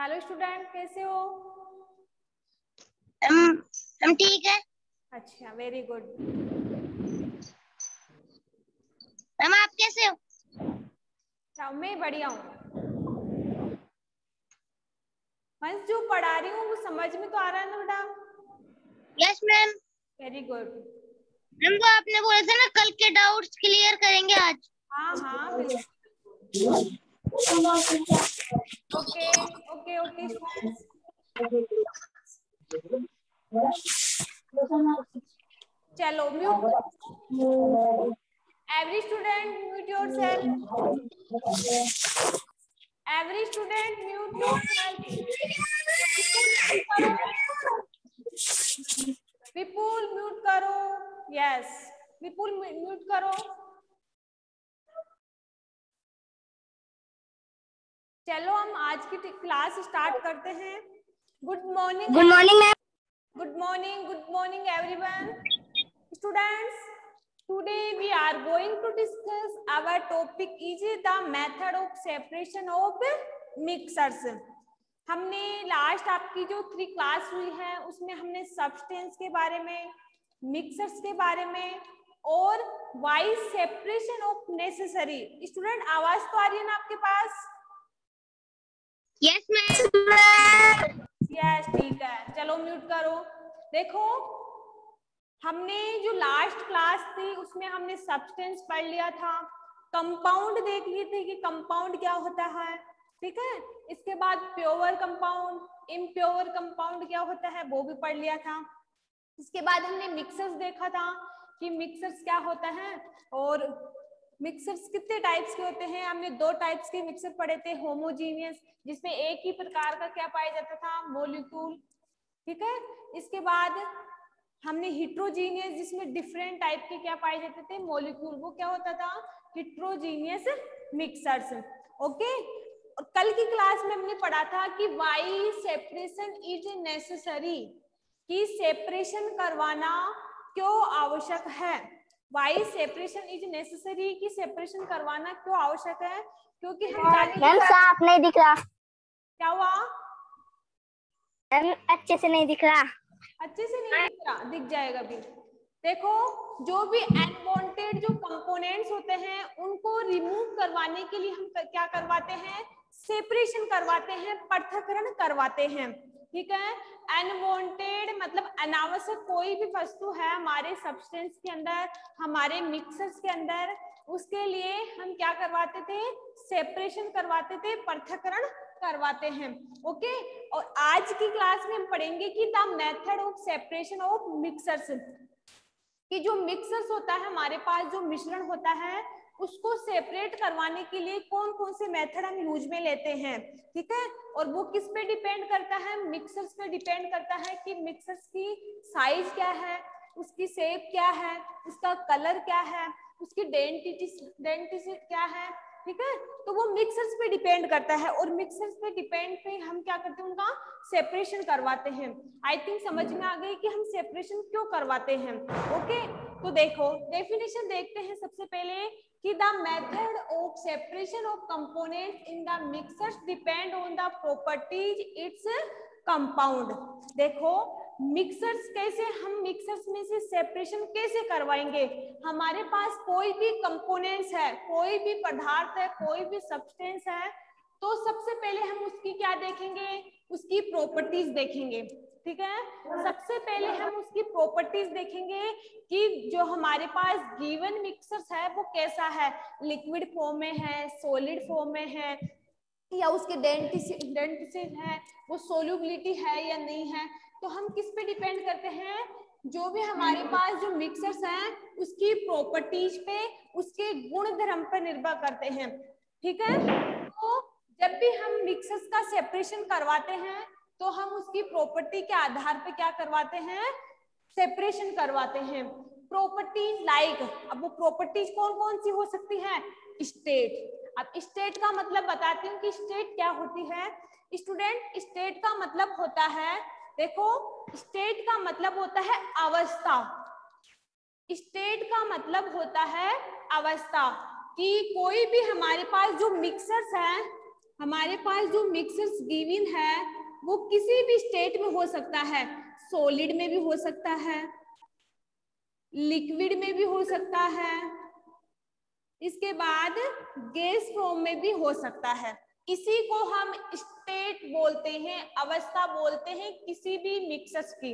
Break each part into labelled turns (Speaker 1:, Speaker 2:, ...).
Speaker 1: Hello student, कैसे हो?
Speaker 2: हम ठीक है।
Speaker 1: अच्छा, वेरी गुड।
Speaker 2: मैम आप कैसे हो?
Speaker 1: मैं बढ़िया हूँ। मैं जो पढ़ा रही हूँ वो समझ में तो आ रहा है ना बेटा?
Speaker 2: Yes ma'am.
Speaker 1: Very good.
Speaker 2: Ma'am वो आपने बोला था ना कल के डाउट्स क्लियर करेंगे आज।
Speaker 1: हाँ हाँ बिल्कुल। ओके ओके ओके स्टूडेंट्स, चलो म्यूट करो। Every student mute yourself. Every student mute yourself. Vipul mute करो। यस, विपुल म्यूट करो। चलो हम आज की क्लास स्टार्ट करते हैं। Good morning.
Speaker 2: Good morning ma'am.
Speaker 1: Good morning everyone. Students, today we are going to discuss our topic is the method of separation of mixers. हमने last आपकी जो 3 क्लास हुई है उसमें हमने सब्सटेंस के बारे में, मिक्सर्स के बारे में और why separation of necessary. Student आवाज तो आ रही है ना आपके पास?
Speaker 2: Yes ma'am.
Speaker 1: यस ठीक है, चलो म्यूट करो। देखो हमने जो लास्ट क्लास थी उसमें हमने सब्सटेंस पढ़ लिया था, कंपाउंड देख लिए थे कि कंपाउंड क्या होता है, ठीक है। इसके बाद प्योर कंपाउंड, इम्प्योर कंपाउंड क्या होता है वो भी पढ़ लिया था। इसके बाद हमने मिक्सर्स देखा था कि मिक्सर्स क्या होता है और मिक्सर्स कितने टाइप्स के होते हैं। हमने 2 टाइप्स के मिक्सर पढ़े थे, होमोजीनियस जिसमें एक ही प्रकार का क्या पाया जाता था, मॉलिक्यूल, ठीक है। इसके बाद हमने हिट्रोजीनियस जिसमें डिफरेंट टाइप के क्या पाए जाते थे, मॉलिक्यूल, वो क्या होता था, हिट्रोजीनियस मिक्सर्स। ओके, और कल की क्लास में हमने पढ़ा था कि वाई सेपरेशन इज नेसेसरी, कि सेपरेशन करवाना क्यों आवश्यक है। वाई सेपरेशन इज नेसेसरी, कि सेपरेशन करवाना क्यों आवश्यक है, क्योंकि हम
Speaker 2: मैम साफ नहीं दिख रहा।
Speaker 1: क्या हुआ?
Speaker 2: मैम अच्छे से नहीं दिख रहा।
Speaker 1: अच्छे से नहीं दिख रहा, दिख जाएगा अभी। देखो जो भी अनवांटेड जो कंपोनेंट्स होते हैं उनको रिमूव करवाने के लिए हम क्या करवाते हैं, सेपरेशन करवाते हैं, पृथक्करण करवाते हैं, ठीक है। अनवांटेड मतलब अनावश्यक कोई भी वस्तु है हमारे सब्सटेंस के अंदर, हमारे मिक्सर्स के अंदर, उसके लिए हम क्या करवाते थे, सेपरेशन करवाते थे, पृथक्करण करवाते हैं। ओके, और आज की क्लास में हम पढ़ेंगे कि the method of separation of mixers, कि जो मिक्सर्स होता है हमारे पास, जो मिश्रण होता है उसको सेपरेट करवाने के लिए कौन कौन से मेथड हम यूज में लेते हैं, ठीक है। और वो किस पे डिपेंड करता है, मिक्सर्स पे डिपेंड करता है कि मिक्सर्स की साइज क्या है, उसकी शेप क्या है, उसका कलर क्या है, उसकी डेंसिटी क्या है, ठीक है। तो वो मिक्सर्स पे डिपेंड करता है और मिक्सर्स पे डिपेंड पे हम क्या करते हैं, उनका सेपरेशन करवाते हैं। आई थिंक समझ में आ गई कि हम सेपरेशन क्यों करवाते हैं। ओके, तो देखो डेफिनेशन देखते हैं सबसे पहले कि the method of separation of components in the mixers depend on the properties its compound. देखो मिक्सर्स कैसे, हम मिक्सर्स में से सेपरेशन कैसे करवाएंगे। हमारे पास कोई भी कंपोनेंट्स है, कोई भी पदार्थ है, कोई भी सब्सटेंस है, तो सबसे पहले हम उसकी क्या देखेंगे, उसकी प्रॉपर्टीज देखेंगे, ठीक है। सबसे पहले हम उसकी प्रॉपर्टीज देखेंगे कि जो हमारे पास गिवन मिक्सर्स है वो कैसा है, लिक्विड फॉर्म में है, सॉलिड फॉर्म में है, या उसके डेंसिटी है, वो सोल्यूबिलिटी है या नहीं है। तो हम किस पे डिपेंड करते हैं, जो भी हमारे पास जो मिक्सर्स हैं उसकी प्रॉपर्टीज पे, उसके गुण धर्म पर निर्भर करते हैं, ठीक है। तो जब भी हम मिक्सर्स का सेपरेशन करवाते हैं तो हम उसकी प्रॉपर्टी के आधार पे क्या करवाते हैं, सेपरेशन करवाते हैं। प्रॉपर्टीज लाइक, अब वो प्रॉपर्टीज कौन कौन सी हो सकती है, स्टेट। अब स्टेट का मतलब बताती हूँ कि स्टेट क्या होती है। स्टूडेंट स्टेट का मतलब होता है, देखो स्टेट का मतलब होता है अवस्था। स्टेट का मतलब होता है अवस्था, कि कोई भी हमारे पास जो मिक्सर्स हैं हमारे पास जो मिक्सर्स गिवन है वो किसी भी स्टेट में हो सकता है, सॉलिड में भी हो सकता है, लिक्विड में भी हो सकता है, इसके बाद गैस फॉर्म में भी हो सकता है। इसी को हम स्टेट बोलते हैं, अवस्था बोलते हैं किसी भी मिक्सर्स की।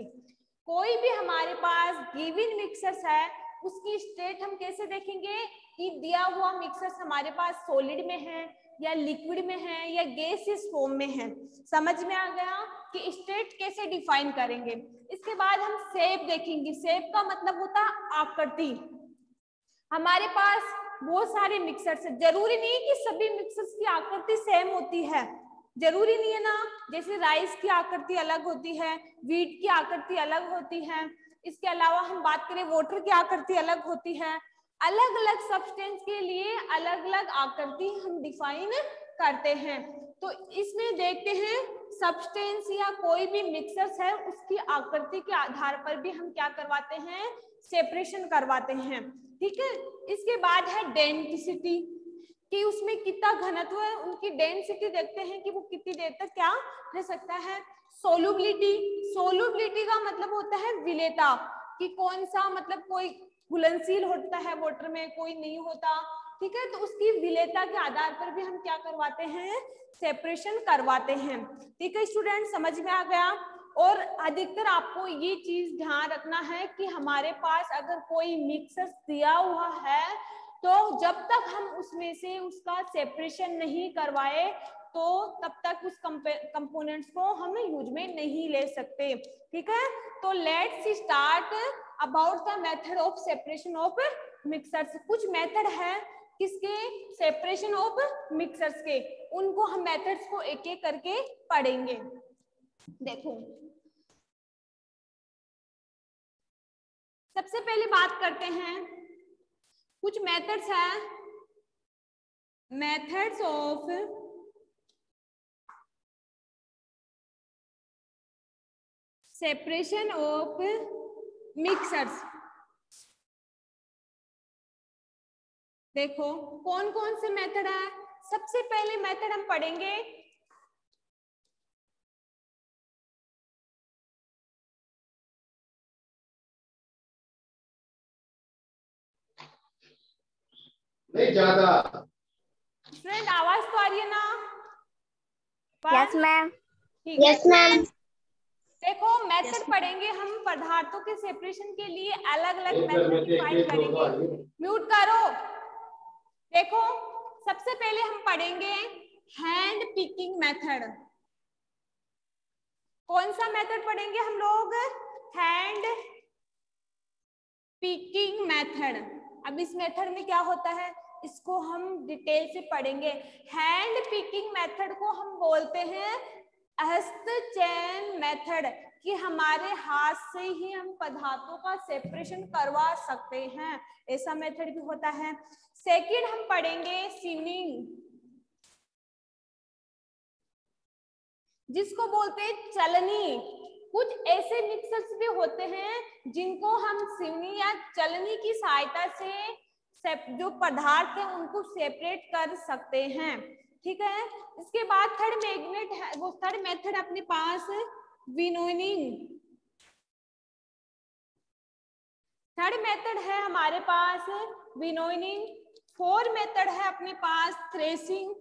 Speaker 1: कोई भी हमारे पास गिवन मिक्सर्स है उसकी स्टेट हम कैसे देखेंगे कि दिया हुआ मिक्सर्स हमारे पास सॉलिड में है या लिक्विड में है या गैसियस फॉर्म में है। समझ में आ गया कि स्टेट कैसे डिफाइन करेंगे। इसके बाद हम शेप देखेंगे। शेप का मतलब होता है आकृति। हमारे पास बहुत सारे मिक्सर्स है, जरूरी नहीं कि सभी मिक्सर्स की आकृति सेम होती है, जरूरी नहीं है ना। जैसे राइस की आकृति अलग होती है, व्हीट की आकृति अलग होती है, इसके अलावा हम बात करें वाटर की आकृति अलग होती है। अलग अलग सब्सटेंस के लिए अलग अलग आकृति हम डिफाइन करते हैं। तो इसमें देखते हैं सब्सटेंस या कोई भी मिक्सर्स है उसकी आकृति के आधार पर भी हम क्या करवाते हैं, सेपरेशन करवाते हैं। ठीक है, इसके बाद है डेंसिटी कि उसमें कितना घनत्व है, उनकी डेंसिटी देखते हैं कि वो कितनी देर तक क्या रह सकता है। सोलुबिलिटी, सोलुबिलिटी का मतलब होता है विलेयता कि कौन सा मतलब कोई घुलनशील होता है वाटर में, कोई नहीं होता। ठीक है, तो उसकी विलेयता के आधार पर भी हम क्या करवाते हैं, सेपरेशन करवाते हैं। ठीक है स्टूडेंट, समझ में आ गया। और अधिकतर आपको ये चीज ध्यान रखना है कि हमारे पास अगर कोई मिक्सर्स दिया हुआ है तो जब तक हम उसमें से उसका सेपरेशन नहीं करवाए तो तब तक उस कंपोनेंट्स को हम यूज में नहीं ले सकते। ठीक है, तो let's start about the method of separation of mixers. कुछ मेथड है किसके, सेपरेशन ऑफ मिक्सर्स के, उनको हम मेथड्स को एक एक करके पढ़ेंगे। देखो सबसे पहले बात करते हैं, कुछ मेथड्स हैं, methods of separation of mixers. देखो कौन कौन से मेथड है। सबसे पहले मेथड हम पढ़ेंगे
Speaker 3: नहीं ज्यादा।
Speaker 1: फ्रेंड आवाज तो आ रही है ना?
Speaker 2: Yes ma'am.
Speaker 1: ठीक है,
Speaker 2: यस मैम।
Speaker 1: देखो मेथड पढ़ेंगे हम पदार्थों के सेपरेशन के लिए, अलग अलग मेथड डिफाइन करेंगे। म्यूट करो। देखो सबसे पहले हम पढ़ेंगे हैंड पिकिंग मेथड। कौन सा मेथड पढ़ेंगे हम लोग, हैंड पिकिंग मेथड। अब इस मेथड में क्या होता है इसको हम डिटेल से पढ़ेंगे। हैंड पिकिंग मेथड को हम बोलते हैं हस्तचयन मेथड, कि हमारे हाथ से ही हम पदार्थों का सेपरेशन करवा सकते हैं, ऐसा मेथड भी होता है। सेकंड हम पढ़ेंगे सीवनिंग, जिसको बोलते हैं चलनी। कुछ ऐसे मिक्सर्स भी होते हैं जिनको हम सीवनी या चलनी की सहायता से जो पदार्थ है उनको सेपरेट कर सकते हैं। ठीक है, इसके बाद थर्ड मैग्नेट है, वो थर्ड मेथड अपने पास विनोइंग। थर्ड मेथड है हमारे पास विनोइंग। फोर्थ मेथड है अपने पास थ्रेसिंग।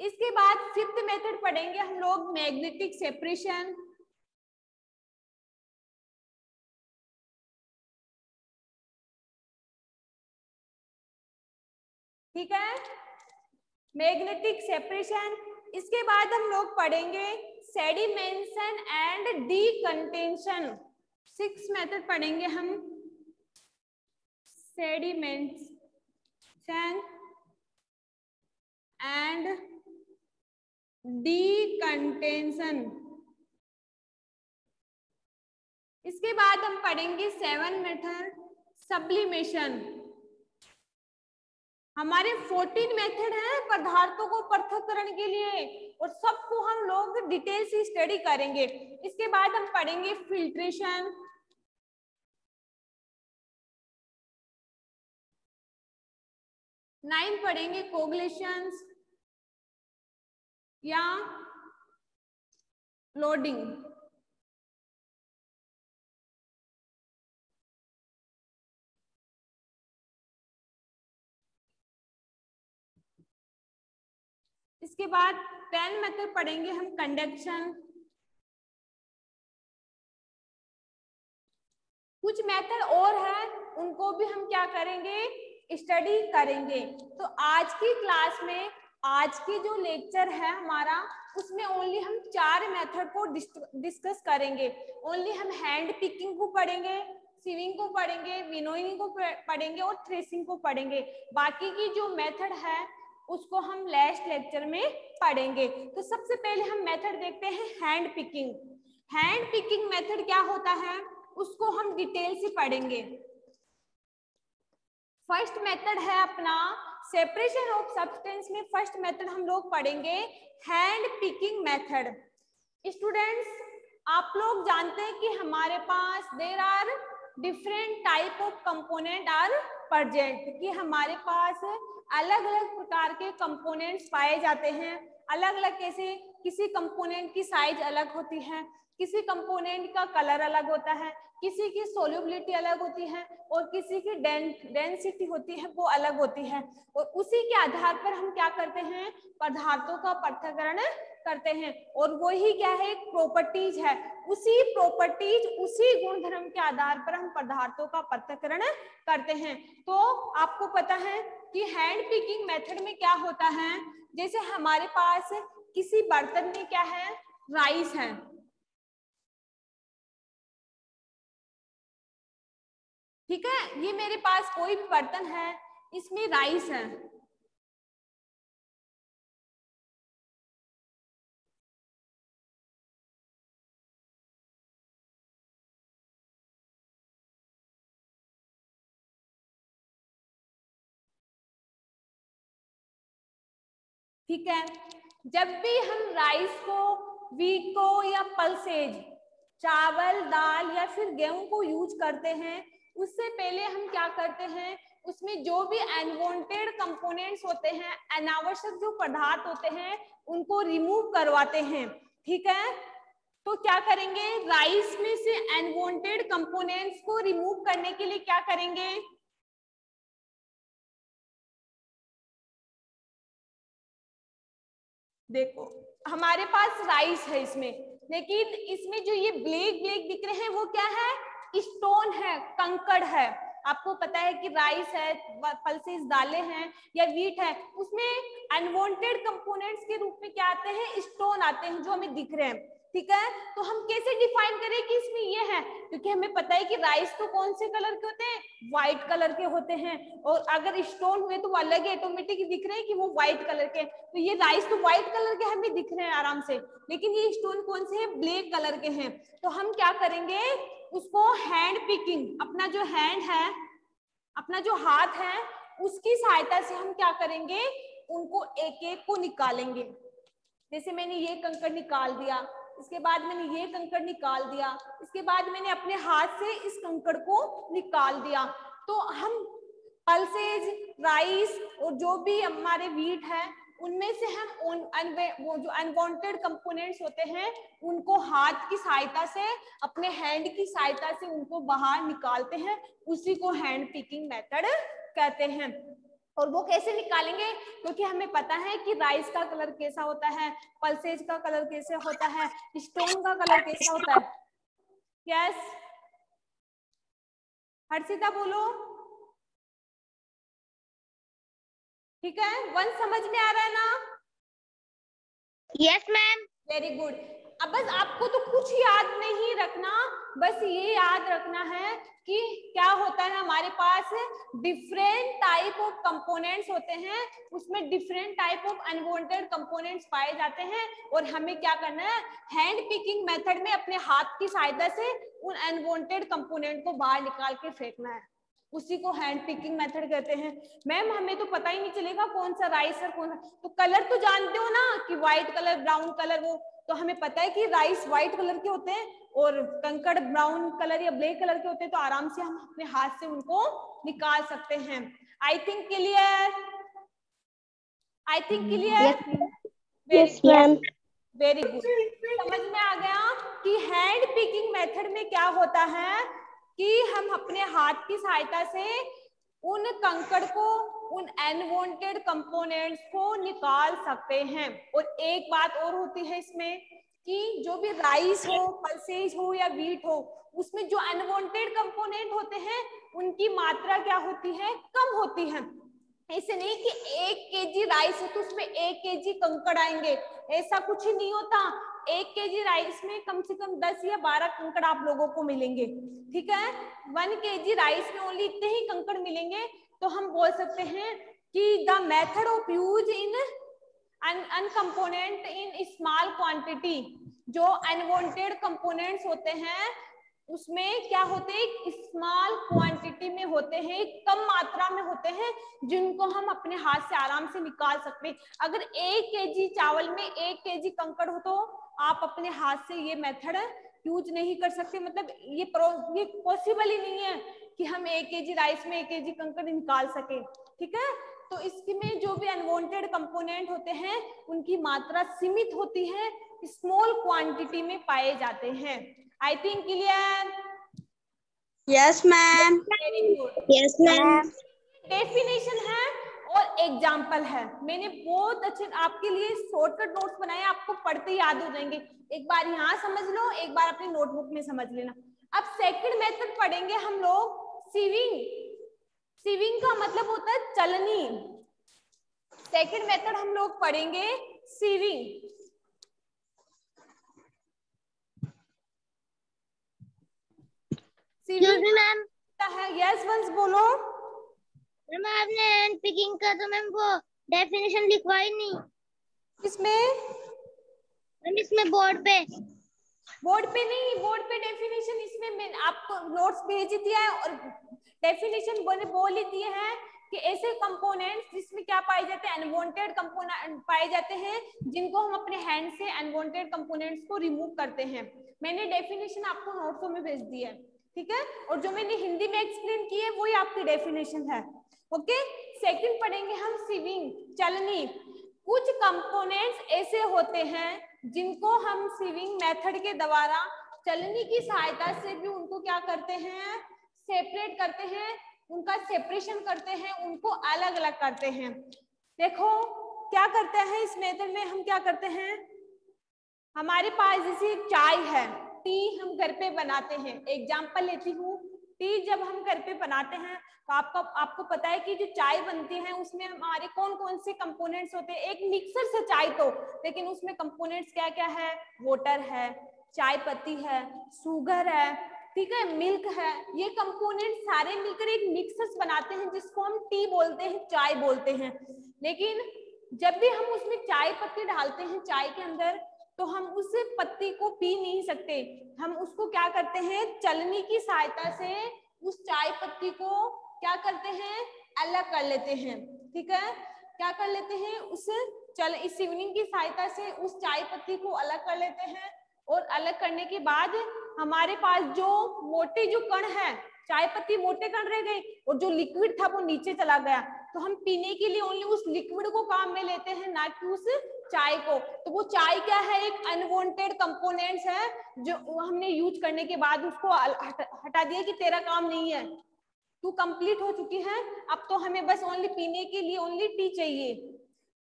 Speaker 1: इसके बाद फिफ्थ मेथड पढ़ेंगे हम लोग मैग्नेटिक सेपरेशन। ठीक है, मैग्नेटिक सेपरेशन। इसके बाद हम लोग पढ़ेंगे सेडिमेंशन एंड डीकंटेंशन। सिक्स मेथड पढ़ेंगे हम, सेडिमेंशन एंड डीकंटेंशन। इसके बाद हम पढ़ेंगे सेवन मेथड सब्लिमेशन। हमारे 14 मेथड हैं पदार्थों को पृथक्करण के लिए और सबको हम लोग डिटेल से स्टडी करेंगे। इसके बाद हम पढ़ेंगे फिल्ट्रेशन, 9 पढ़ेंगे कोगुलेशंस या लोडिंग। इसके बाद 10 मेथड पढ़ेंगे हम कंडक्शन। कुछ मेथड और है, उनको भी हम क्या करेंगे, स्टडी करेंगे। तो आज की क्लास में, आज की जो लेक्चर है हमारा, उसमें ओनली हम 4 मेथड को डिस्कस करेंगे। ओनली हम हैंड पिकिंग को पढ़ेंगे, सीविंग को पढ़ेंगे, विनोइंग को पढ़ेंगे और थ्रेसिंग को पढ़ेंगे। बाकी की जो मेथड है उसको हम नेक्स्ट लेक्चर में पढ़ेंगे। तो सबसे पहले हम मेथड देखते हैं hand picking. Hand picking method क्या होता है उसको हम डिटेल से पढ़ेंगे। फर्स्ट मेथड है अपना सेपरेशन ऑफ सब्सटेंस में फर्स्ट मेथड हम लोग पढ़ेंगे हैंड पिकिंग मेथड। स्टूडेंट्स, आप लोग जानते हैं कि हमारे पास there are different type of component are present, कि हमारे पास अलग अलग प्रकार के कंपोनेंट्स पाए जाते हैं। अलग अलग कैसे, किसी कंपोनेंट की साइज अलग होती है, किसी कंपोनेंट का कलर अलग होता है, किसी की सोल्युबिलिटी अलग होती है और किसी की डेंसिटी होती है वो अलग होती है। और उसी के आधार पर हम क्या करते हैं, पदार्थों का पृथक्करण करते हैं। और वही क्या है, प्रॉपर्टीज है। उसी प्रॉपर्टीज, उसी गुणधर्म के आधार पर हम पदार्थों का पृथक्करण करते हैं। तो आपको पता है कि हैंड पिकिंग मेथड में क्या होता है, जैसे हमारे पास किसी बर्तन में क्या है, राइस है। ठीक है, ये मेरे पास कोई भी बर्तन है, इसमें राइस है। ठीक है, जब भी हम राइस को, वीट को या पल्सेज, चावल, दाल या फिर गेहूं को यूज करते हैं, उससे पहले हम क्या करते हैं, उसमें जो भी अनवांटेड कंपोनेंट्स होते हैं, अनावश्यक जो पदार्थ होते हैं, उनको रिमूव करवाते हैं। ठीक है, तो क्या करेंगे, राइस में से अनवांटेड कंपोनेंट्स को रिमूव करने के लिए क्या करेंगे, देखो हमारे पास राइस है इसमें, लेकिन इसमें जो ये ब्लैक ब्लैक दिख रहे हैं वो क्या है, स्टोन है, कंकड़ है। आपको पता है कि राइस है, पल्सेस दालें हैं या वीट है, उसमें अनवांटेड कंपोनेंट्स के रूप में क्या आते हैं, स्टोन आते हैं जो हमें दिख रहे हैं। ठीक है, तो हम कैसे डिफाइन करें कि इसमें ये है, क्योंकि हमें पता है कि राइस तो कौन से कलर के होते हैं, व्हाइट कलर के होते हैं, और अगर स्टोन हुए तो वो अलग ऑटोमेटिक दिख रहे हैं कि वो व्हाइट कलर के। तो ये राइस तो व्हाइट कलर के हमें दिख रहे हैं आराम से, लेकिन ये स्टोन कौन से हैं, ब्लैक कलर के हैं। तो हम क्या करेंगे, उसको हैंड पिकिंग, अपना जो हैंड है, अपना जो हाथ है, उसकी सहायता से हम क्या करेंगे, उनको एक एक को निकालेंगे। जैसे मैंने ये कंकड़ निकाल दिया, इसके बाद मैंने ये कंकड़ निकाल दिया, इसके बाद मैंने अपने हाथ से इस कंकड़ को निकाल दिया। तो हम पल्सेज, राइस और जो भी हमारे वीट है, उनमें से हम वो जो अनवांटेड कंपोनेंट्स होते हैं उनको हाथ की सहायता से, अपने हैंड की सहायता से उनको बाहर निकालते हैं। उसी को हैंड पिकिंग मेथड कहते हैं। और वो कैसे निकालेंगे, क्योंकि हमें पता है कि राइस का कलर कैसा होता है, पल्सेज का कलर कैसे होता है, स्टोन का कलर कैसा होता है। यस, हर्षिता बोलो। ठीक है, वन समझ में आ रहा है ना?
Speaker 2: Yes ma'am.
Speaker 1: Very good. अब बस आपको तो कुछ याद नहीं रखना, बस ये याद रखना है कि क्या होता है, हमारे पास डिफरेंट टाइप ऑफ कंपोनेंट्स होते हैं, उसमें different type of unwanted components पाए जाते हैं, और हमें क्या करना है, हैंड पिकिंग मेथड में अपने हाथ की सहायता से उन अनवांटेड कंपोनेंट को बाहर निकाल के फेंकना है। उसी को हैंड पिकिंग मेथड कहते हैं। मैम हमें तो पता ही नहीं चलेगा कौन सा राइस है कौन सा, तो कलर तो जानते हो ना कि व्हाइट कलर, ब्राउन कलर, वो तो हमें पता है कि राइस व्हाइट कलर के होते हैं और कंकड़ ब्राउन कलर या ब्लैक कलर के होते हैं, तो आराम से हम अपने हाथ से उनको निकाल सकते हैं। I think clear. I think clear.
Speaker 2: Yes ma'am.
Speaker 1: Very good. समझ में आ गया कि हैंड पिकिंग मेथड में क्या होता है कि हम अपने हाथ की सहायता से उन कंकड़ को, उन अनवांटेड कंपोनेंट्स को निकाल सकते हैं। और एक बात और होती है इसमें कि जो भी राइस हो, पल्सेज हो या व्हीट हो, उसमें जो अनवांटेड कंपोनेंट होते हैं उनकी मात्रा क्या होती है, कम होती है। ऐसे नहीं कि 1 केजी राइस है तो उसमें 1 केजी कंकड़ आएंगे, ऐसा कुछ ही नहीं होता। 1 केजी राइस में कम से कम 10 या 12 कंकड़ आप लोगों को मिलेंगे, ठीक है। 1 केजी राइस में ओनली इतने ही कंकड़ मिलेंगे। तो हम बोल सकते हैं कि the method of use in un component in small quantity, जो अनवांटेड कंपोनेंट्स होते हैं उसमें क्या होते हैं, स्मॉल क्वांटिटी में होते हैं, कम मात्रा में होते हैं, जिनको हम अपने हाथ से आराम से निकाल सकते हैं। अगर 1 केजी चावल में 1 केजी कंकड़ हो तो आप अपने हाथ से ये मेथड यूज नहीं कर सकते। मतलब ये पॉसिबल ही नहीं है कि हम 1 केजी राइस में 1 केजी कंकड़ निकाल सके, ठीक है। तो इसमें जो भी अनवांटेड कंपोनेंट होते हैं उनकी मात्रा सीमित होती है, स्मॉल क्वांटिटी में पाए जाते हैं। I think clear.
Speaker 2: Yes ma'am.
Speaker 1: Very good.
Speaker 2: Yes ma'am.
Speaker 1: Definition है और एग्जाम्पल है। मैंने बहुत अच्छे आपके लिए शॉर्टकट नोट्स बनाए, आपको पढ़ते याद हो जाएंगे। एक बार यहाँ समझ लो, एक बार अपनी नोटबुक में समझ लेना। अब सेकंड मेथड पढ़ेंगे हम लोग, सीविंग। सीविंग का मतलब होता है चलनी। सेकंड मेथड हम लोग पढ़ेंगे सीविंग। Sieving
Speaker 2: ma'am.
Speaker 1: है, यस वंस बोलो।
Speaker 2: मैम आपने हैंड पिकिंग का तो मैम वो डेफिनेशन लिखवाई नहीं।
Speaker 1: इसमें
Speaker 2: मैम इसमें बोर्ड पे
Speaker 1: नहीं, बोर्ड पे डेफिनेशन इसमें मैं आपको नोट्स भेज दिया है और डेफिनेशन बोल ही दिए हैं कि ऐसे कंपोनेंट्स जिसमें क्या पाए जाते हैं, अनवांटेड कंपोनेंट पाए जाते हैं, जिनको हम अपने हैंड से अनवांटेड कंपोनेंट्स को रिमूव करते हैं। मैंने डेफिनेशन आपको नोट्सों में भेज दी है, ठीक है। और जो मैंने हिंदी में एक्सप्लेन की है वही आपकी डेफिनेशन है, ओके। सेकंड पढ़ेंगे हम सीविंग, चलनी। कुछ कंपोनेंट्स ऐसे होते हैं जिनको हम सीविंग मेथड के द्वारा चलनी की सहायता से भी उनको क्या करते हैं, सेपरेट करते हैं, उनका सेपरेशन करते हैं, उनको अलग अलग करते हैं। देखो क्या करते हैं इस मेथड में, हम क्या करते हैं, हमारे पास जैसे चाय है, टी हम घर पे बनाते हैं। एग्जांपल लेती हूँ, टी जब हम घर पे बनाते हैं तो आपको पता है कि जो चाय बनती है उसमें हमारे कौन कौन से कंपोनेंट्स होते हैं। एक मिक्सर से चाय तो, लेकिन उसमें कंपोनेंट्स क्या क्या है, वाटर है, चाय पत्ती है, शुगर है, ठीक है, मिल्क है। ये कंपोनेंट सारे मिलकर एक मिक्सर्स बनाते हैं जिसको हम टी बोलते हैं, चाय बोलते हैं। लेकिन जब भी हम उसमें चाय पत्ती डालते हैं चाय के अंदर, तो हम उस पत्ती को पी नहीं सकते। हम उसको क्या करते हैं, चलनी की सहायता से उस चाय पत्ती को क्या करते हैं, अलग कर लेते हैं, ठीक है। क्या कर लेते हैं, इस सीवनिंग की सहायता से उस चाय पत्ती को अलग कर लेते हैं। और अलग करने के बाद हमारे पास जो मोटे जो कण है, चाय पत्ती मोटे कण रह गए और जो लिक्विड था वो नीचे चला गया। तो हम पीने के लिए ओनली उस लिक्विड को काम में लेते हैं, ना कि उस चाय को। तो वो चाय क्या है, एक अनवांटेड कंपोनेंट्स है जो हमने यूज करने के बाद उसको हटा दिया कि तेरा काम नहीं है, तू कंप्लीट हो चुकी है, अब तो हमें बस ओनली पीने के लिए ओनली टी चाहिए।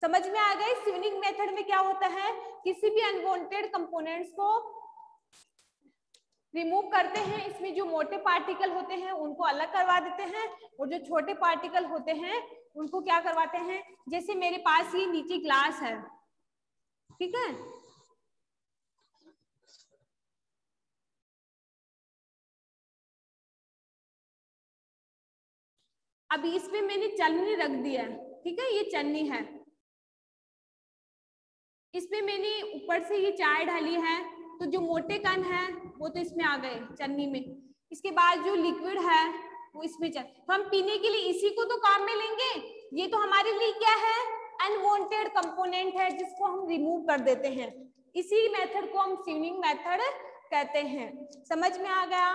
Speaker 1: समझ में आ गए। सीवनिंग मेथड में क्या होता है, किसी भी अनवांटेड कंपोनेंट्स को रिमूव करते हैं, इसमें जो मोटे पार्टिकल होते हैं उनको अलग करवा देते हैं और जो छोटे पार्टिकल होते हैं उनको क्या करवाते हैं। जैसे मेरे पास ये नीचे ग्लास है, ठीक है, अब इसमें मैंने चलनी रख दिया है, ठीक है, ये चन्नी है। इसमें मैंने ऊपर से ये चाय डाली है, तो जो मोटे कण है वो तो इसमें आ गए चन्नी में। इसके बाद जो लिक्विड है वो इसमें तो हम पीने के लिए इसी को तो काम में लेंगे। ये तो हमारे लिए क्या है, अनवांटेड कंपोनेंट है जिसको हम रिमूव कर देते हैं। इसी मेथड को हम सीवनिंग मेथड कहते हैं। समझ में आ गया।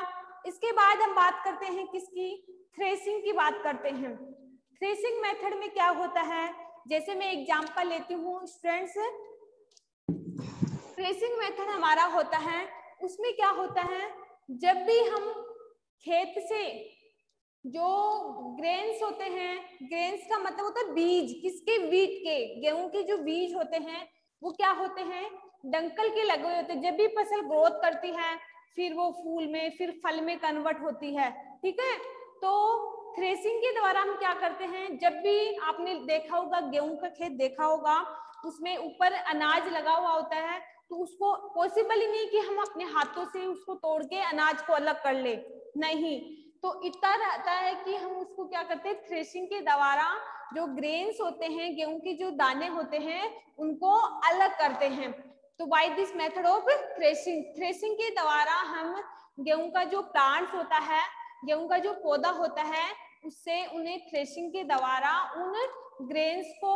Speaker 1: इसके बाद हम बात करते हैं किसकी, थ्रेसिंग की बात करते हैं। थ्रेसिंग मेथड में क्या होता है जैसे मैं एग्जांपल लेती हूँ स्टूडेंट्स, थ्रेसिंग मेथड हमारा होता है, उसमें क्या होता है, जब भी हम खेत से जो ग्रेन्स होते हैं, ग्रेन्स का मतलब होता है बीज, किसके, वीट के, गेहूं के जो बीज होते हैं वो क्या होते हैं, डंकल के लगे हुए होते हैं। जब भी फसल ग्रोथ करती है फिर वो फूल में, फिर फल में कन्वर्ट होती है, ठीक है। तो थ्रेसिंग के द्वारा हम क्या करते हैं, जब भी आपने देखा होगा गेहूं का खेत देखा होगा, उसमें ऊपर अनाज लगा हुआ होता है, तो उसको पॉसिबल ही नहीं कि हम अपने हाथों से उसको तोड़ के अनाज को अलग कर ले, नहीं। तो इतना रहता है कि हम उसको क्या करते हैं, थ्रेशिंग के द्वारा जो ग्रेन्स होते हैं, गेहूं के जो दाने होते हैं, उनको अलग करते हैं। तो by this method of threshing, threshing के द्वारा हम गेहूं का जो प्लांट्स होता है, गेहूं का जो पौधा होता है, उससे उन्हें थ्रेशिंग के द्वारा उन ग्रेन्स को,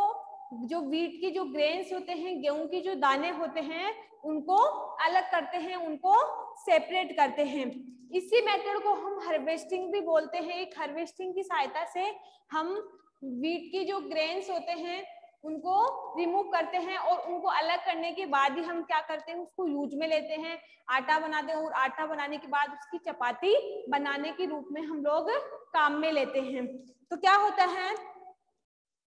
Speaker 1: जो वीट की जो ग्रेन्स होते हैं, गेहूं की जो दाने होते हैं, उनको अलग करते हैं, उनको सेपरेट करते हैं। इसी मेथड को हम हार्वेस्टिंग भी बोलते हैं। एक हार्वेस्टिंग की सहायता से हम वीट की जो ग्रेन्स होते हैं उनको रिमूव करते हैं, और उनको अलग करने के बाद ही हम क्या करते हैं, उसको यूज में लेते हैं, आटा बनाते हैं, और आटा बनाने के बाद उसकी चपाती बनाने के रूप में हम लोग काम में लेते हैं। तो क्या होता है,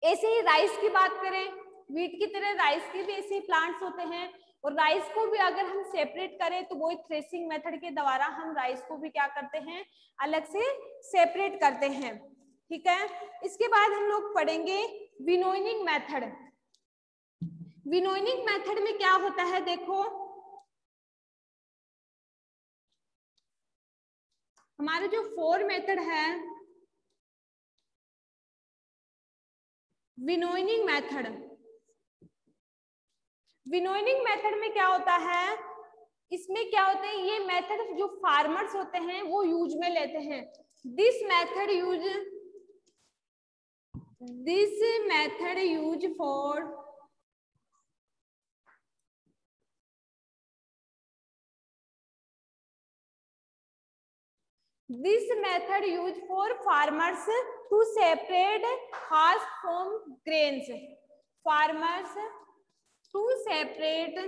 Speaker 1: ऐसे ही राइस की बात करें, वीट की तरह राइस के भी ऐसे ही प्लांट्स होते हैं, और राइस को भी अगर हम सेपरेट करें तो वो थ्रेसिंग मेथड के द्वारा हम राइस को भी क्या करते हैं, अलग से सेपरेट करते हैं, ठीक है। इसके बाद हम लोग पढ़ेंगे विनोइंग मेथड। विनोइंग मेथड में क्या होता है, देखो हमारे जो 4 मेथड है, विनोइंग मेथड, विनोइंग मेथड में क्या होता है, इसमें क्या होता है, ये मेथड जो फार्मर्स होते हैं वो यूज में लेते हैं। This method use for farmers to separate husk from grains. Farmers to separate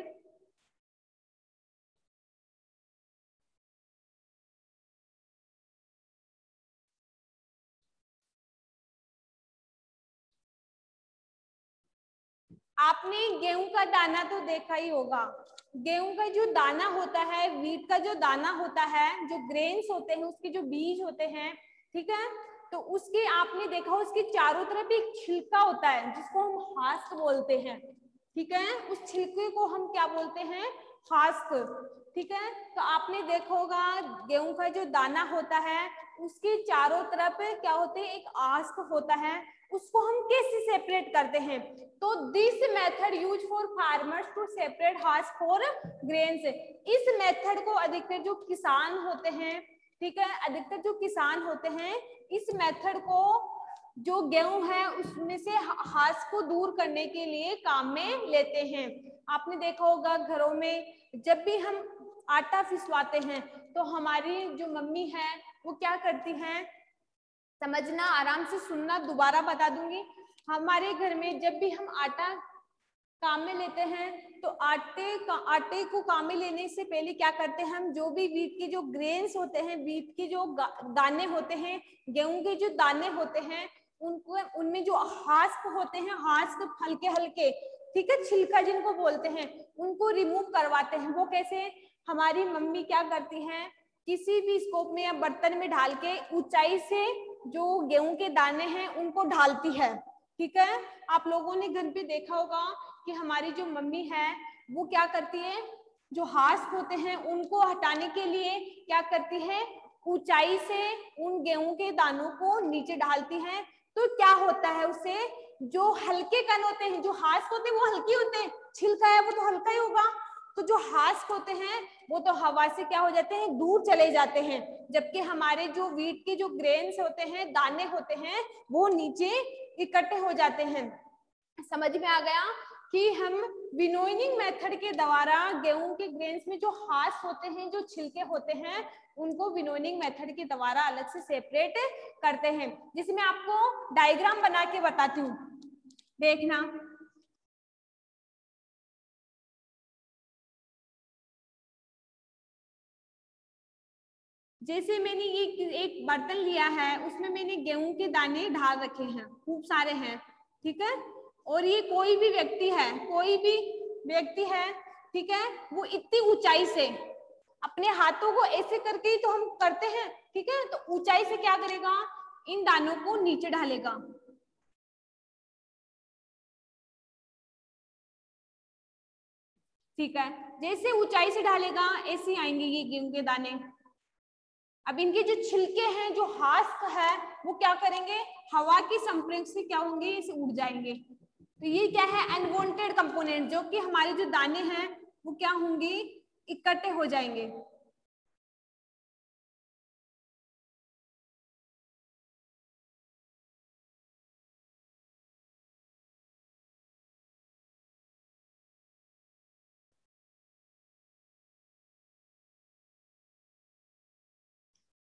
Speaker 1: आपने गेहूं का दाना तो देखा ही होगा, गेहूं का जो दाना होता है, वीट का जो दाना होता है, जो ग्रेन्स होते हैं, उसके जो बीज होते हैं, ठीक है, तो उसके आपने देखा उसके चारों तरफ एक छिलका होता है जिसको हम हास्क बोलते हैं, ठीक है। उस छिलके को हम क्या बोलते हैं, हास्क, ठीक है। तो आपने देखा होगा गेहूं का जो दाना होता है उसके चारों तरफ क्या होते हैं, एक आस्क होता है, उसको हम कैसे सेपरेट करते हैं, तो this method use for farmers to separate husk for grains. इस मेथड को अधिकतर जो किसान होते हैं, ठीक है, अधिकतर जो किसान होते हैं इस मेथड को जो गेहूं है उसमें से हास्क को दूर करने के लिए काम में लेते हैं। आपने देखा होगा घरों में जब भी हम आटा पिसवाते हैं तो हमारी जो मम्मी है वो क्या करती हैं, समझना, आराम से सुनना, दोबारा बता दूंगी। हमारे घर में जब भी हम आटा काम में लेते हैं तो आटे को काम में लेने से पहले क्या करते हैं, हम जो भी वीट के जो ग्रेन्स होते हैं, वीट के जो दाने होते हैं, गेहूं के जो दाने होते हैं, उनको उनमें जो हास्क होते हैं, हास्क हल्के हल्के, ठीक है, छिलका जिनको बोलते हैं, उनको रिमूव करवाते हैं। वो कैसे, हमारी मम्मी क्या करती हैं, किसी भी स्कोप में या बर्तन में डाल के ऊंचाई से जो गेहूं के दाने हैं उनको ढालती है, ठीक है। आप लोगों ने घर पे देखा होगा कि हमारी जो मम्मी है वो क्या करती है, जो हास्क होते हैं उनको हटाने के लिए क्या करती है, ऊंचाई से उन गेहूं के दानों को नीचे डालती है। तो क्या होता है, उससे जो हल्के कण होते हैं, जो हास्क होते हैं वो हल्के होते हैं, छिलका है वो तो हल्का ही होगा, तो जो हास्क होते हैं वो तो हवा से क्या हो जाते हैं, दूर चले जाते हैं, जबकि हमारे जो वीट के जो ग्रेन्स होते हैं, दाने होते हैं, वो नीचे इकट्ठे हो जाते हैं। समझ में आ गया कि हम विनोइंग मेथड के द्वारा गेहूं के ग्रेन्स में जो हास्क होते हैं, जो छिलके होते हैं, उनको विनोइंग मेथड के द्वारा अलग से सेपरेट करते हैं। जिसमें आपको डायग्राम बना के बताती हूँ। देखना, जैसे मैंने ये एक बर्तन लिया है, उसमें मैंने गेहूं के दाने डाल रखे हैं, खूब सारे हैं, ठीक है। और ये कोई भी व्यक्ति है, ठीक है, वो इतनी ऊंचाई से अपने हाथों को ऐसे करके ही तो हम करते हैं, ठीक है। तो ऊंचाई से क्या करेगा, इन दानों को नीचे ढालेगा, ठीक है। जैसे ऊंचाई से ढालेगा ऐसे आएंगे ये गेहूं के दाने। अब इनके जो छिलके हैं, जो हास्क है, वो क्या करेंगे, हवा के संपर्क से क्या होंगे, इसे उड़ जाएंगे। तो ये क्या है, अनवांटेड कंपोनेंट, जो कि हमारे जो दाने हैं वो क्या होंगे, इकट्ठे हो जाएंगे।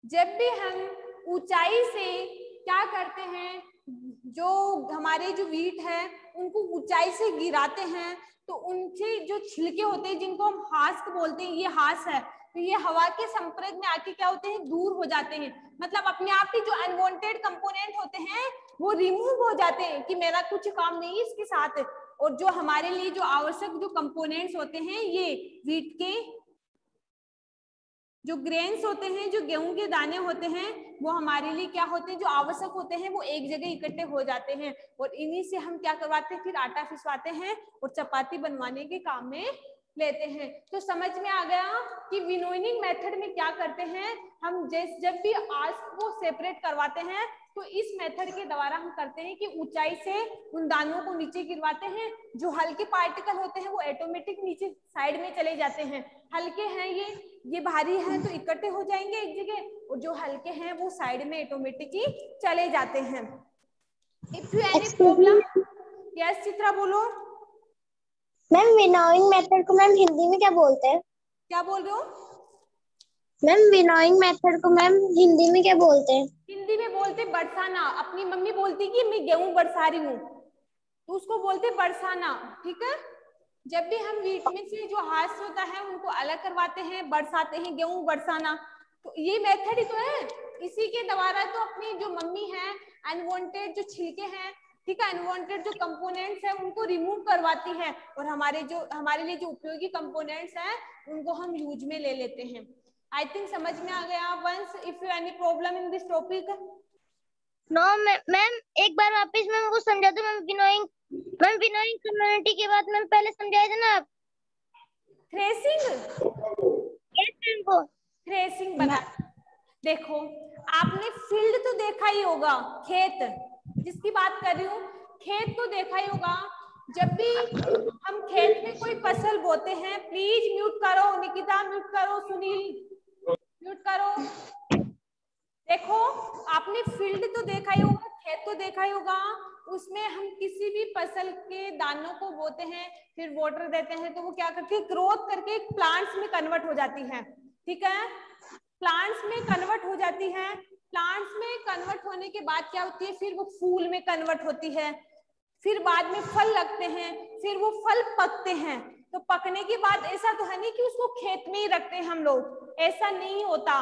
Speaker 1: जब भी हम ऊंचाई से क्या करते हैं, जो हमारे जो वीट है उनको ऊंचाई से गिराते हैं, तो उनसे जो छिलके होते हैं, जिनको हम हास्क बोलते हैं, ये हास है, तो ये हवा के संपर्क में आके क्या होते हैं, दूर हो जाते हैं। मतलब अपने आप ही जो अनवांटेड कंपोनेंट होते हैं वो रिमूव हो जाते हैं कि मेरा कुछ काम नहीं है इसके साथ। और जो हमारे लिए जो आवश्यक जो कंपोनेंट्स होते हैं, ये वीट के जो ग्रेन्स होते हैं, जो गेहूं के दाने होते हैं, वो हमारे लिए क्या होते हैं, जो आवश्यक होते हैं, वो एक जगह इकट्ठे हो जाते हैं। और इन्हीं से हम क्या करवाते हैं, फिर आटा पिसवाते हैं और चपाती बनवाने के काम में लेते हैं। तो समझ में आ गया कि विनोइंग मेथड में क्या करते हैं हम, जब भी आस्क को सेपरेट करवाते हैं तो इस मेथड के द्वारा हम करते हैं कि ऊंचाई से उन दानों को नीचे गिरवाते हैं। जो हल्के पार्टिकल होते हैं वो ऑटोमेटिक नीचे साइड में चले जाते हैं, हल्के हैं ये भारी है तो इकट्ठे हो जाएंगे एक जगह, और जो हल्के हैं वो साइड में ऑटोमेटिकली चले जाते हैं। If you any problem, yes Chitra बोलो।
Speaker 2: मैम विनोइंग मेथड को मैम हिंदी में क्या बोलते हैं?
Speaker 1: क्या बोल रहे हो
Speaker 2: मैम विनोइंग मेथड को मैम हिंदी में क्या बोलते हैं?
Speaker 1: हिंदी में बोलते बरसाना। अपनी मम्मी बोलती कि मैं गेहूं बरसा रही हूँ, तो उसको बोलते बरसाना, ठीक है। जब भी हम वीट में से जो हाथ होता है उनको अलग करवाते हैं, बरसाते हैं, गेहूं बरसाना, तो ये मेथड ही तो है। इसी के द्वारा तो अपनी जो मम्मी है अनवांटेड जो छिलके हैं, ठीक है, अनवांटेड जो कंपोनेंट्स है उनको रिमूव करवाती है, और हमारे लिए जो उपयोगी कंपोनेंट्स हैं उनको हम यूज में ले लेते हैं। आई थिंक समझ में आ गया। Once if you any problem in this topic.
Speaker 2: No ma'am एक बार वापस मैम वो समझा दो। मैम विनोइंग कम्युनिटी के बाद मैम पहले समझाए थे ना आप।
Speaker 1: थ्रेसिंग,
Speaker 2: यस मैम वो
Speaker 1: थ्रेसिंग बता। देखो आपने फील्ड तो देखा ही होगा, खेत जिसकी बात कर रही हूँ, खेत तो देखा ही होगा। जब भी हम खेत में कोई फसल बोते हैं, प्लीज म्यूट करो, निकिता म्यूट करो, सुनील म्यूट करो। देखो आपने फील्ड तो देखा ही होगा, खेत तो देखा ही होगा, उसमें हम किसी भी फसल के दानों को बोते हैं, फिर वाटर देते हैं, तो वो क्या करती है, ग्रोथ करके प्लांट्स में कन्वर्ट हो जाती है, ठीक है। प्लांट्स में कन्वर्ट हो जाती है, प्लांट्स में कन्वर्ट होने के बाद क्या होती है, फिर वो फूल में कन्वर्ट होती है, फिर बाद में फल लगते हैं, फिर वो फल पकते हैं। तो पकने के बाद ऐसा तो है नहीं कि उसको खेत में ही रखते हैं हम लोग, ऐसा नहीं होता।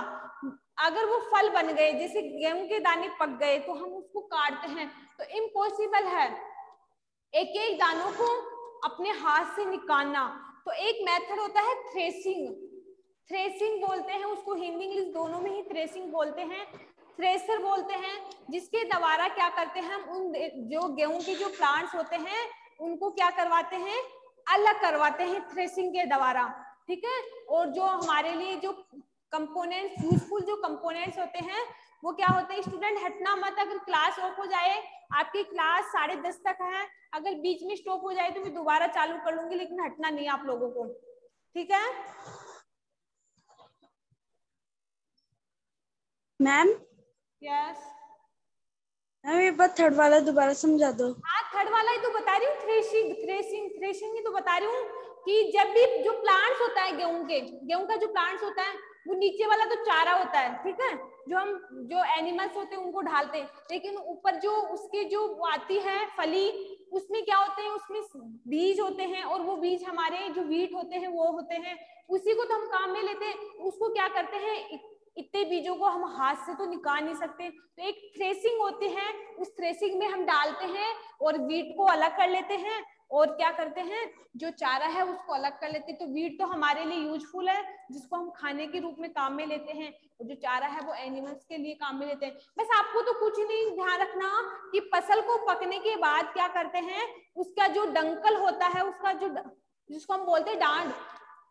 Speaker 1: अगर वो फल बन गए, जैसे गेहूं के दाने पक गए, तो हम उसको काटते हैं, तो इम्पॉसिबल है एक एक दानों को अपने हाथ से निकालना। तो एक मेथड होता है थ्रेसिंग, थ्रेसिंग बोलते हैं उसको, हिंदी इंग्लिश दोनों में ही थ्रेसिंग बोलते हैं, थ्रेसर बोलते हैं, जिसके द्वारा क्या करते हैं हम उन जो गेहूं के जो प्लांट्स होते हैं उनको क्या करवाते हैं, अलग करवाते हैं थ्रेसिंग के द्वारा, ठीक है। और जो हमारे लिए जो कंपोनेंट्स, यूजफुल जो कंपोनेंट्स होते हैं वो क्या होते हैं, स्टूडेंट हटना मत, अगर क्लास ऑफ हो जाए, आपकी क्लास 10:30 तक है, अगर बीच में स्टॉप हो जाए तो मैं दोबारा चालू कर लूंगी, लेकिन हटना नहीं आप लोगों को, ठीक है
Speaker 4: मैम?
Speaker 1: यस
Speaker 4: मैम एक बार थर्ड वाला दोबारा समझा दो।
Speaker 1: हाँ, थर्ड वाला ही तो बता रही हूँ, थ्रेसिंग ही तो बता रही हूँ कि जब भी जो प्लांट्स होता है गेहूं का जो प्लांट्स होता है, वो नीचे वाला तो चारा होता है, ठीक है, जो एनिमल्स होते हैं उनको ढालते हैं, लेकिन ऊपर जो उसके जो आती है फली, उसमें क्या होते हैं, उसमें बीज होते हैं और वो बीज हमारे जो वीट होते हैं वो होते हैं, उसी को तो हम काम में लेते हैं। उसको क्या करते हैं, इतने बीजों को हम हाथ से तो निकाल नहीं सकते, तो एक थ्रेसिंग होती है, उस थ्रेसिंग में हम डालते हैं और वीट को अलग कर लेते हैं और क्या करते हैं, जो चारा है उसको अलग कर लेते हैं। तो वीट तो हमारे लिए यूजफुल है, जिसको हम खाने के रूप में काम में लेते हैं, और जो चारा है वो एनिमल्स के लिए काम में लेते हैं। बस आपको तो कुछ नहीं ध्यान रखना कि फसल को पकने के बाद क्या करते हैं, उसका जो डंकल होता है, उसका जो जिसको हम बोलते हैं डांड,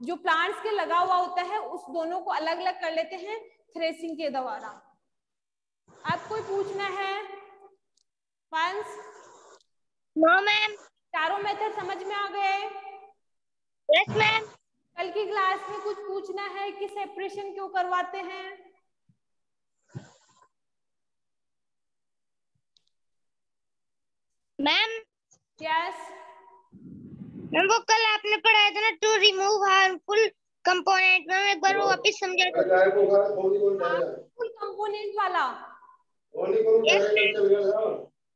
Speaker 1: जो प्लांट्स के लगा हुआ होता है, उस दोनों को अलग अलग कर लेते हैं थ्रेसिंग के द्वारा। अब कोई पूछना है? वंस?
Speaker 2: No ma'am.
Speaker 1: चारों मेथड समझ में आ गए?
Speaker 2: Yes ma'am.
Speaker 1: कल की क्लास में कुछ पूछना है कि सेपरेशन क्यों करवाते हैं?
Speaker 2: मैम
Speaker 1: यस
Speaker 2: मैम वो कल आपने पढ़ाया था ना, to remove harmful component, ma'am एक बार वो वापस समझा दो।
Speaker 1: हार्मफुल कंपोनेंट वाला,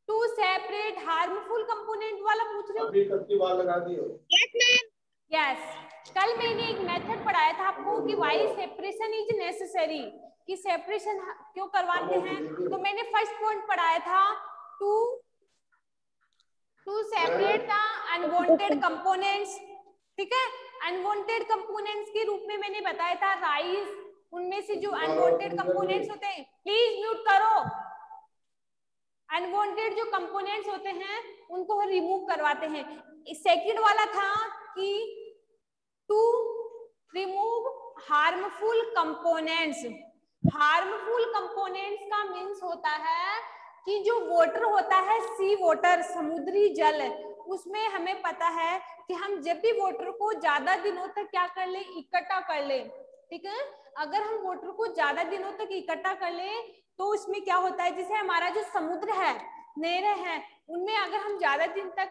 Speaker 1: टू सेपरेट हार्मफुल कंपोनेंट वाला पूछ रहे हो?
Speaker 2: Yes ma'am.
Speaker 1: यस, कल मैंने एक मेथड पढ़ाया था आपको कि व्हाई सेपरेशन इज नेसेसरी, कि सेपरेशन क्यों करवाते हैं। तो मैंने फर्स्ट पॉइंट पढ़ाया था, to separate the unwanted components, ठीक है। अनवांटेड कंपोनेंट्स के रूप में मैंने बताया था राइस, उनमें से जो अनवांटेड कंपोनेंट्स होते हैं, प्लीज म्यूट करो, अनवांटेड जो कंपोनेंट्स होते हैं उनको रिमूव करवाते हैं। सेकंड वाला था कि to remove harmful components. Harmful components का मीन्स होता है कि जो वाटर होता है, सी वाटर, समुद्री जल, उसमें हमें पता है कि हम जब भी वाटर को ज्यादा दिनों तक क्या कर ले, इकट्ठा कर ले, ठीक है। अगर हम वाटर को ज्यादा दिनों तक इकट्ठा कर ले तो उसमें क्या होता है, जैसे हमारा जो समुद्र है, नहरें हैं, उनमें अगर हम ज्यादा दिन तक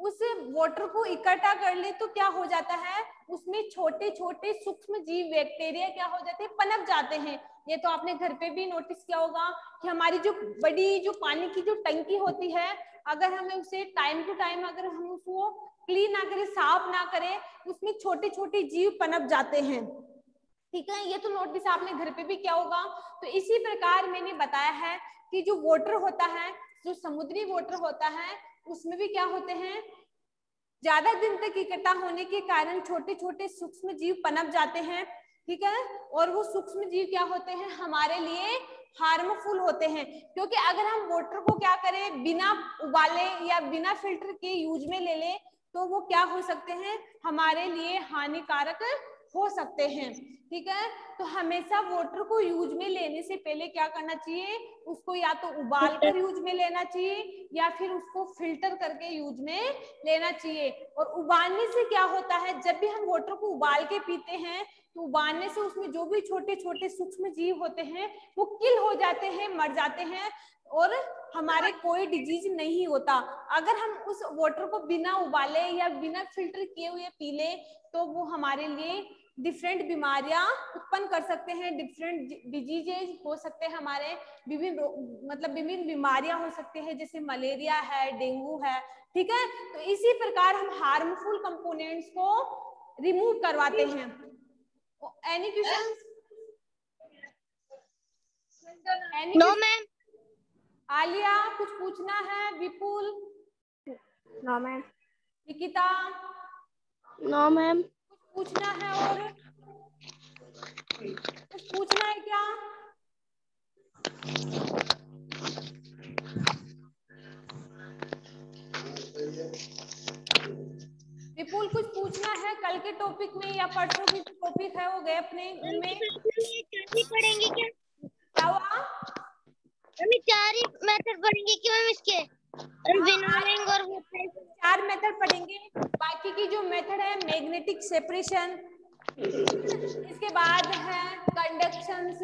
Speaker 1: उस वाटर को इकट्ठा कर ले तो क्या हो जाता है, उसमें छोटे छोटे सूक्ष्म जीव, बैक्टीरिया क्या हो जाते हैं, पनप जाते हैं। ये तो आपने घर पे भी नोटिस किया होगा कि हमारी जो बड़ी जो पानी की जो टंकी होती है, अगर हमें उसे टाइम टू टाइम अगर हम उसको क्लीन ना करें, साफ ना करें, उसमें छोटे छोटे जीव पनप जाते हैं, ठीक है। ये तो नोटिस आपने घर पे भी किया होगा। तो इसी प्रकार मैंने बताया है कि जो वाटर होता है, जो समुद्री वाटर होता है, उसमें भी क्या होते हैं, ज्यादा दिन तक इकट्ठा होने के कारण छोटे छोटे सूक्ष्म जीव पनप जाते हैं, ठीक है। और वो सूक्ष्म जीव क्या होते हैं, हमारे लिए हार्मफुल होते हैं, क्योंकि अगर हम वाटर को क्या करें, बिना उबाले या बिना फिल्टर के यूज में ले ले तो वो क्या हो सकते हैं, हमारे लिए हानिकारक हो सकते हैं, ठीक है। तो हमेशा वाटर को यूज में लेने से पहले क्या करना चाहिए, उसको या तो उबाल कर यूज में लेना चाहिए या फिर उसको फिल्टर करके यूज में लेना चाहिए। और उबालने से क्या होता है, जब भी हम वाटर को उबाल के पीते हैं तो उबालने से उसमें जो भी छोटे छोटे सूक्ष्म जीव होते हैं वो किल हो जाते हैं, मर जाते हैं और हमारे कोई डिजीज नहीं होता। अगर हम उस वाटर को बिना उबाले या बिना फिल्टर किए हुए पी ले तो वो हमारे लिए डिफरेंट बीमारियां उत्पन्न कर सकते हैं, डिफरेंट डिजीजेज हो सकते हैं, हमारे विभिन्न बीमारियां हो सकती है, जैसे मलेरिया है, डेंगू है, ठीक है। तो इसी प्रकार हम हार्मफुल कंपोनेंट्स को रिमूव करवाते हैं। Any questions?
Speaker 2: No ma'am.
Speaker 1: Alia कुछ पूछना है? Vipul?
Speaker 4: No ma'am.
Speaker 1: Nikita?
Speaker 4: No ma'am.
Speaker 1: कुछ पूछना है? और कुछ पूछना है क्या? विपुल कुछ पूछना है कल के टॉपिक में या परसों की जो टॉपिक है वो गए अपने उनमें?
Speaker 2: पढ़ेंगे क्या?
Speaker 1: क्या हुआ?
Speaker 2: हम 4 ही मेथड पढ़ेंगे कि मैम इसके? विनोइंग और वो
Speaker 1: 4 मेथड पढ़ेंगे, बाकी की जो मेथड है मैग्नेटिक सेपरेशन, इसके बाद है कंडक्शंस,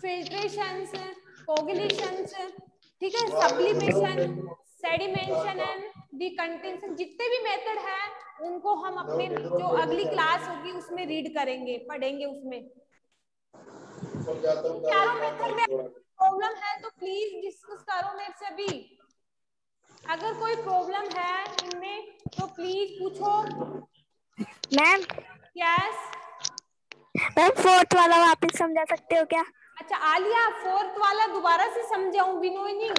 Speaker 1: फिल्ट्रेशंस, कोगुलेशंस, ठीक है, सब्लिमेशन, सेडिमेशन एंड डिकंडेंसेशन, जितने भी मेथड है उनको हम अपने जो अगली क्लास होगी उसमें रीड करेंगे, पढ़ेंगे उसमें। चारों मेथड में प्रॉब्लम है तो प्लीज डिस्कस करो मेरे से अभी। अगर कोई प्रॉब्लम है इनमें तो प्लीज पूछो।
Speaker 2: मैम
Speaker 1: यस
Speaker 2: मैम फोर्थ वाला वापस समझा सकते हो क्या?
Speaker 1: अच्छा आलिया, फोर्थ वाला दोबारा से समझाऊं विनोइंग?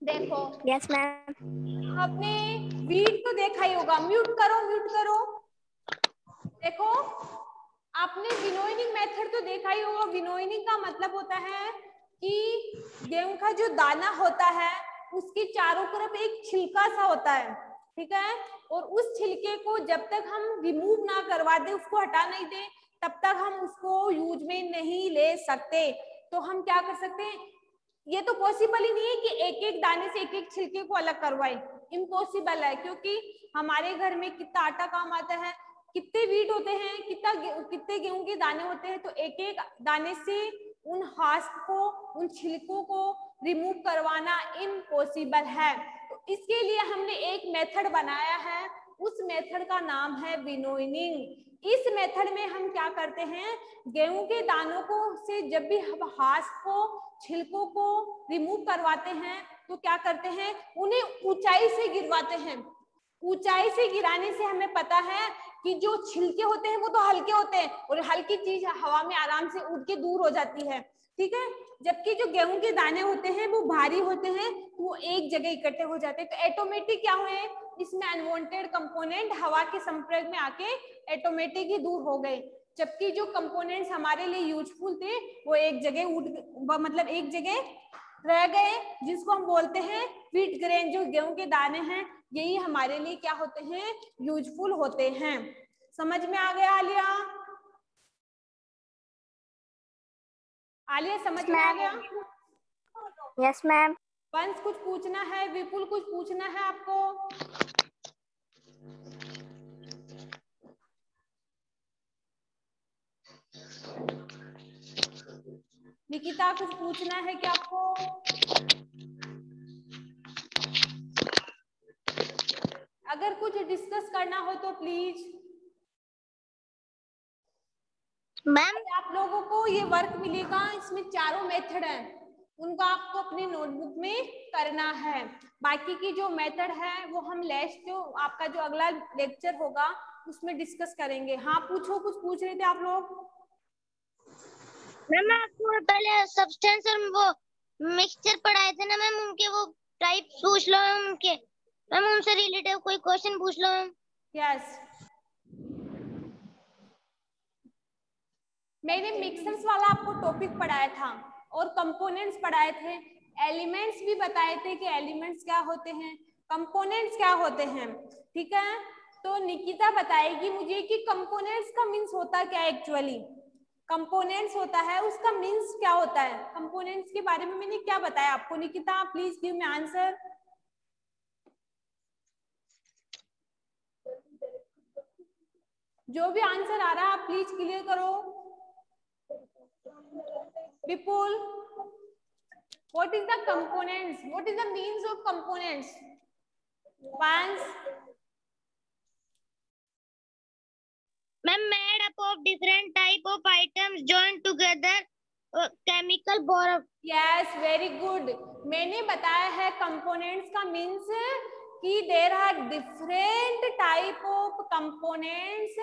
Speaker 1: देखो
Speaker 2: यस मैम।
Speaker 1: आपने वीड तो देखा ही होगा, म्यूट करो म्यूट करो। देखो आपने विनोइंग मेथड तो देखा ही होगा। विनोइंग का मतलब होता है कि गेहूं का जो दाना होता है उसके चारों तरफ एक छिलका सा होता है, ठीक है, और उस छिलके को जब तक हम रिमूव ना करवा दे, उसको हटा नहीं दे, तब तक हम उसको यूज में नहीं ले सकते। तो हम क्या कर सकते हैं, ये तो पॉसिबल ही नहीं है कि एक एक दाने से एक एक छिलके को अलग करवाए, इम्पॉसिबल है, क्योंकि हमारे घर में कितना आटा काम आता है, कितने वीट होते हैं, कितने गेहूं के दाने होते हैं, तो एक एक दाने से उन हास्ट को, उन छिलकों को रिमूव करवाना इम्पॉसिबल है। तो इसके लिए हमने एक मेथड बनाया है, उस मेथड का नाम है विनोइंग। इस मेथड में हम क्या करते हैं, गेहूं के दानों को से जब भी हम हास्ट को, छिलकों को रिमूव करवाते हैं तो क्या करते हैं, उन्हें ऊंचाई से गिरवाते हैं। ऊंचाई से गिराने से हमें पता है कि जो छिलके होते हैं वो तो हल्के होते हैं और हल्की चीज हवा में आराम से उड़ के दूर हो जाती है, ठीक है, जबकि जो गेहूं के दाने होते हैं वो भारी होते हैं, वो एक जगह इकट्ठे हो जाते हैं। तो ऑटोमेटिक क्या हुए, इसमें अनवांटेड कंपोनेंट हवा के संपर्क में आके ऑटोमेटिक ही दूर हो गए, जबकि जो कंपोनेंट्स हमारे लिए यूजफुल थे वो एक जगह मतलब एक जगह रह गए, जिसको हम बोलते हैं व्हीट ग्रेन। जो गेहूं के दाने हैं यही हमारे लिए क्या होते हैं, यूजफुल होते हैं। समझ में आ गया आलिया? आलिया समझ में आ गया?
Speaker 2: Yes ma'am.
Speaker 1: वंश कुछ पूछना है, विपुल कुछ पूछना है आपको? निकिता कुछ पूछना है क्या आपको? अगर कुछ डिस्कस करना हो तो प्लीज।
Speaker 2: मैम
Speaker 1: आप लोगों को ये वर्क मिलेगा, इसमें चारों मेथड है, उनको आपको अपनी नोटबुक में करना है। बाकी की जो मेथड है वो हम नेक्स्ट जो आपका जो अगला लेक्चर होगा उसमें डिस्कस करेंगे। हाँ पूछो, कुछ पूछ रहे थे आप लोग?
Speaker 2: मैम आपको पहले सब्सटेंस और वो मिक्सचर पढ़ाए थे ना मैम, उनके वो टाइप पूछ लो मैम, उनके मैम उनसे रिलेटेड कोई क्वेश्चन पूछ लो मैम।
Speaker 1: यस मैंने मिक्सर्स वाला आपको टॉपिक पढ़ाया था और कंपोनेंट्स पढ़ाए थे, एलिमेंट्स भी बताए थे कि एलिमेंट्स क्या होते हैं, कंपोनेंट्स क्या होते हैं, ठीक है। तो निकिता बताएगी मुझे कि कंपोनेंट्स का मीन्स होता क्या है, एक्चुअली कंपोनेंट्स होता है उसका मीन्स क्या होता है। कंपोनेंट्स के बारे में मैंने क्या बताया आपको, Nikita please give me answer. जो भी आंसर आ रहा है आप प्लीज क्लियर करो। विपुल, what is the components, what is the means of components? Once
Speaker 2: ma'am made up of different type of items joined together chemical bond।
Speaker 1: yes very good, मैंने बताया है components का मीन्स कि there are different type of components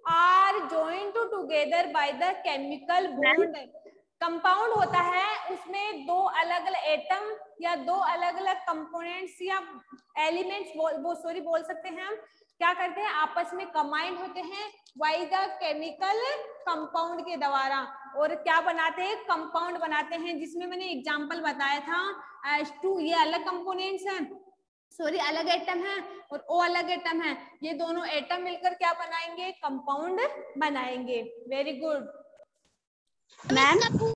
Speaker 1: are joined together by the chemical bond. Compound होता है उसमें दो अलग अलग एटम या दो अलग अलग कंपोनेंट्स या एलिमेंट्स बोल सकते हैं हम, क्या करते हैं आपस में कंबाइन होते हैं बाय द केमिकल कंपाउंड के द्वारा, और क्या बनाते हैं, कंपाउंड बनाते हैं, जिसमें मैंने एग्जांपल बताया था H2, ये अलग कंपोनेंट्स हैं, सॉरी अलग एटम है, और O अलग एटम है, ये दोनों एटम मिलकर क्या बनाएंगे, कंपाउंड बनाएंगे। Very good ma'am.